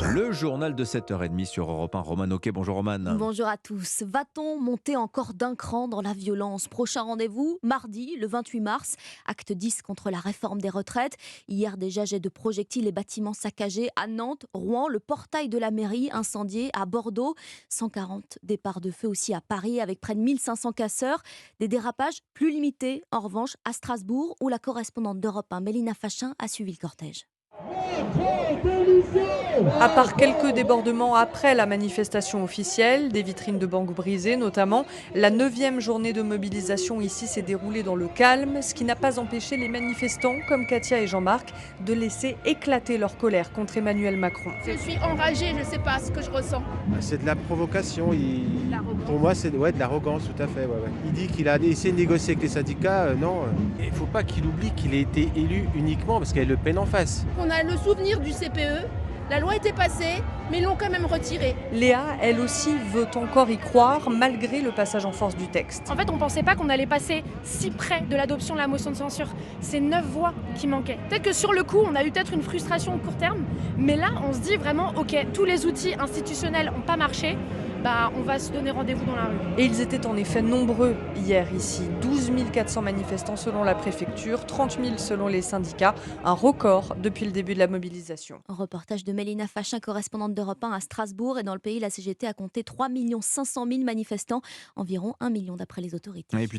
Europe 1. Le journal de 7h30 sur Europe 1. Roman Oquet, bonjour Roman. Bonjour à tous. Va-t-on monter encore d'un cran dans la violence? Prochain rendez-vous, mardi, le 28 mars. Acte 10 contre la réforme des retraites. Hier déjà, jet de projectiles et bâtiments saccagés à Nantes, Rouen, le portail de la mairie incendié à Bordeaux. 140 départs de feu aussi à Paris avec près de 1500 casseurs. Des dérapages plus limités, en revanche, à Strasbourg où la correspondante d'Europe 1, Mélina Fachin, a suivi le cortège. À part quelques débordements après la manifestation officielle, des vitrines de banques brisées notamment, la 9e journée de mobilisation ici s'est déroulée dans le calme, ce qui n'a pas empêché les manifestants comme Katia et Jean-Marc de laisser éclater leur colère contre Emmanuel Macron. Je suis enragée, je ne sais pas ce que je ressens. C'est de la provocation. Pour moi, c'est de l'arrogance, tout à fait. Ouais. Il dit qu'il a essayé de négocier avec les syndicats. Non, il ne faut pas qu'il oublie qu'il a été élu uniquement parce qu'il y a Le Pen en face. On a le souvenir du CPE. La loi était passée, mais ils l'ont quand même retirée. Léa, elle aussi, veut encore y croire, malgré le passage en force du texte. En fait, on ne pensait pas qu'on allait passer si près de l'adoption de la motion de censure. C'est 9 voix qui manquaient. Peut-être que sur le coup, on a eu peut-être une frustration au court terme, mais là, on se dit vraiment, ok, tous les outils institutionnels n'ont pas marché, on va se donner rendez-vous dans la rue. Et ils étaient en effet nombreux hier ici. 12 400 manifestants selon la préfecture, 30 000 selon les syndicats, un record depuis le début de la mobilisation. Un reportage de Mélina Fachin, correspondante d'Europe 1 à Strasbourg. Et dans le pays, la CGT a compté 3 500 000 manifestants, environ 1 million d'après les autorités. Et puis